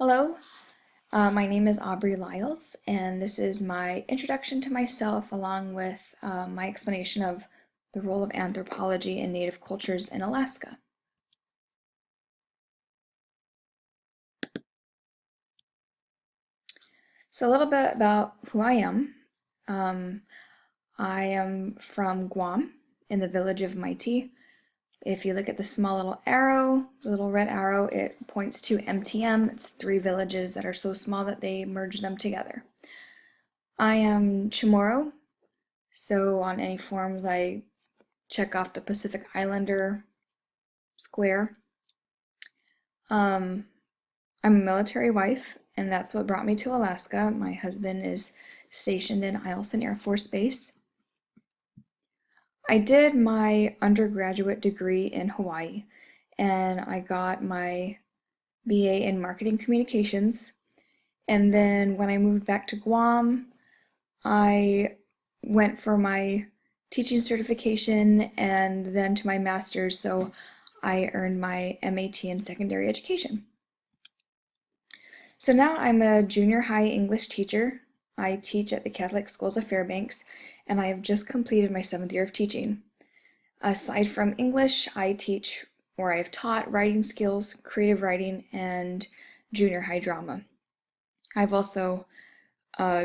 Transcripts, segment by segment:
Hello, my name is Aubrey Lyles, and this is my introduction to myself along with my explanation of the role of anthropology in Native cultures in Alaska. So a little bit about who I am. Um, I am from Guam in the village of Maiti. If you look at the small little arrow, the little red arrow, it points to MTM. It's 3 villages that are so small that they merge them together. I am Chamorro, so on any forms I check off the Pacific Islander square. I'm a military wife, and that's what brought me to Alaska. My husband is stationed in Eielson Air Force Base. I did my undergraduate degree in Hawaii, and I got my BA in Marketing Communications. And then when I moved back to Guam, I went for my teaching certification and then to my master's, so I earned my MAT in secondary education. So now I'm a junior high English teacher. I teach at the Catholic Schools of Fairbanks, and I have just completed my 7th year of teaching. Aside from English, I teach or I have taught writing skills, creative writing, and junior high drama. I've also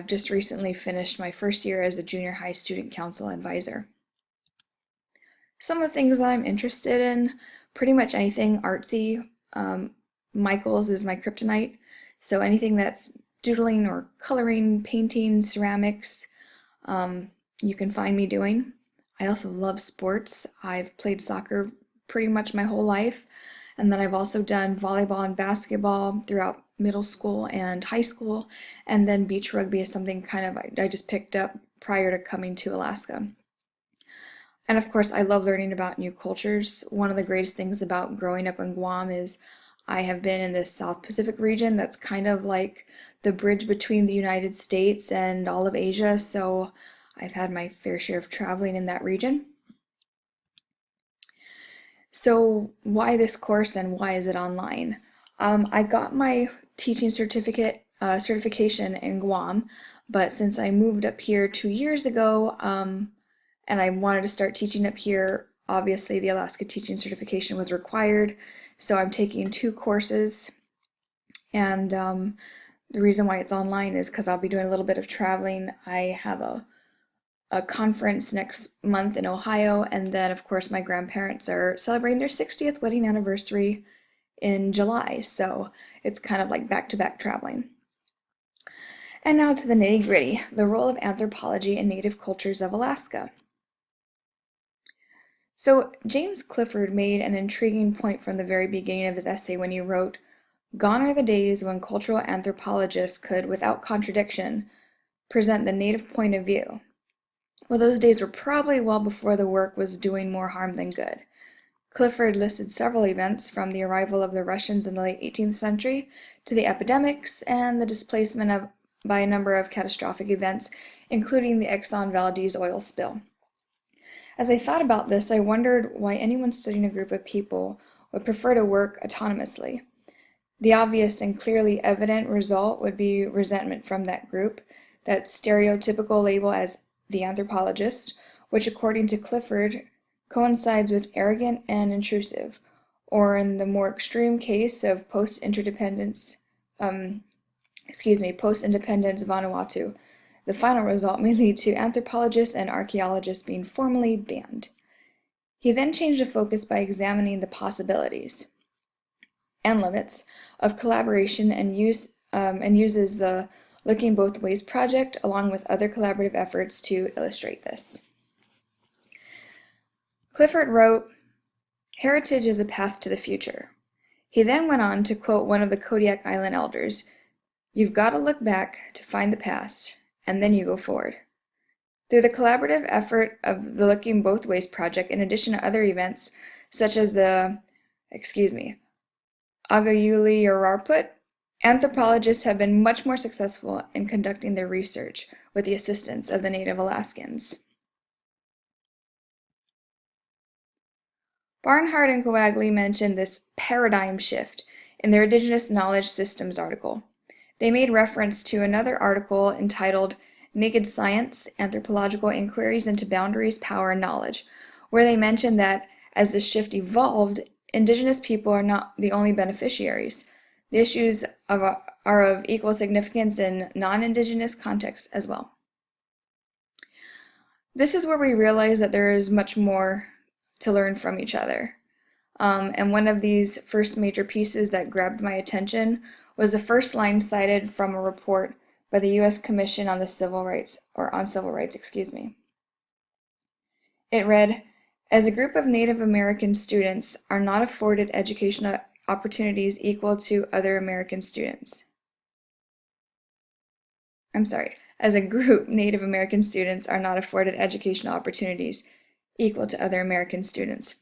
just recently finished my first year as a junior high student council advisor. Some of the things that I'm interested in, pretty much anything artsy. Michael's is my kryptonite, so anything that's doodling or coloring, painting, ceramics, you can find me doing. I also love sports. I've played soccer pretty much my whole life, and then I've also done volleyball and basketball throughout middle school and high school, and then beach rugby is something kind of I just picked up prior to coming to Alaska. And of course, I love learning about new cultures. One of the greatest things about growing up in Guam is I have been in this South Pacific region that's kind of like the bridge between the United States and all of Asia, so I've had my fair share of traveling in that region. So why this course and why is it online? I got my teaching certification in Guam, but since I moved up here 2 years ago, and I wanted to start teaching up here, obviously the Alaska teaching certification was required, so I'm taking 2 courses, and the reason why it's online is because I'll be doing a little bit of traveling. I have a conference next month in Ohio, and then of course my grandparents are celebrating their 60th wedding anniversary in July, so it's kind of like back-to-back traveling. And now to the nitty-gritty, the role of anthropology in Native cultures of Alaska. So James Clifford made an intriguing point from the very beginning of his essay when he wrote, "Gone are the days when cultural anthropologists could, without contradiction, present the Native point of view." Well, those days were probably well before the work was doing more harm than good. Clifford listed several events from the arrival of the Russians in the late 18th century to the epidemics and the displacement by a number of catastrophic events, including the Exxon Valdez oil spill. As I thought about this, I wondered why anyone studying a group of people would prefer to work autonomously. The obvious and clearly evident result would be resentment from that group, that stereotypical label as the anthropologist, which according to Clifford coincides with arrogant and intrusive, or in the more extreme case of post-independence Vanuatu. The final result may lead to anthropologists and archaeologists being formally banned. He then changed the focus by examining the possibilities and limits of collaboration and uses the Looking Both Ways project along with other collaborative efforts to illustrate this. Clifford wrote, "Heritage is a path to the future." He then went on to quote one of the Kodiak Island elders, "You've got to look back to find the past, and then you go forward." Through the collaborative effort of the Looking Both Ways project, in addition to other events such as the, Agayuli Yararput, anthropologists have been much more successful in conducting their research with the assistance of the native Alaskans. Barnhart and Coagley mentioned this paradigm shift in their Indigenous Knowledge Systems article. They made reference to another article entitled Naked Science: Anthropological Inquiries into Boundaries, Power, and Knowledge, where they mentioned that as the shift evolved, Indigenous people are not the only beneficiaries. The issues are of equal significance in non-Indigenous contexts as well. This is where we realize that there is much more to learn from each other. And one of these first major pieces that grabbed my attention was the first line cited from a report by the U.S. Commission on Civil Rights. It read, "As a group of Native American students are not afforded educational opportunities equal to other American students." As a group, Native American students are not afforded educational opportunities equal to other American students.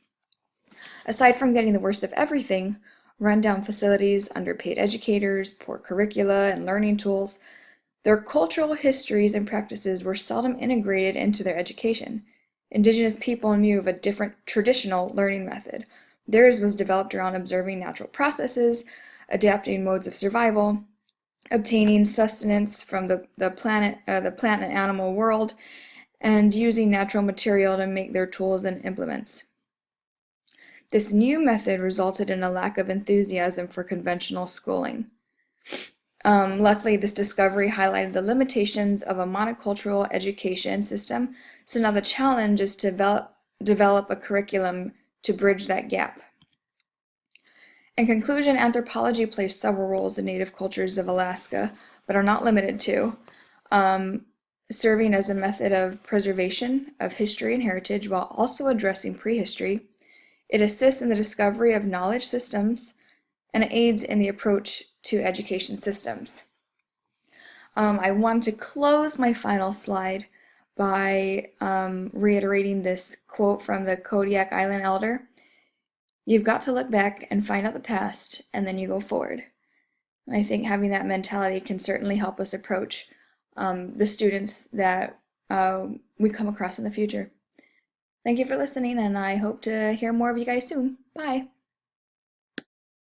Aside from getting the worst of everything, rundown facilities, underpaid educators, poor curricula, and learning tools, their cultural histories and practices were seldom integrated into their education. Indigenous people knew of a different traditional learning method. Theirs was developed around observing natural processes, adapting modes of survival, obtaining sustenance from the plant and animal world, and using natural material to make their tools and implements. This new method resulted in a lack of enthusiasm for conventional schooling. Luckily, this discovery highlighted the limitations of a monocultural education system, so now the challenge is to develop a curriculum to bridge that gap. In conclusion, anthropology plays several roles in native cultures of Alaska, but are not limited to, serving as a method of preservation of history and heritage while also addressing prehistory. It assists in the discovery of knowledge systems and aids in the approach to education systems. I want to close my final slide by reiterating this quote from the Kodiak Island elder. "You've got to look back and find out the past, and then you go forward." And I think having that mentality can certainly help us approach the students that we come across in the future. Thank you for listening, and I hope to hear more of you guys soon. Bye!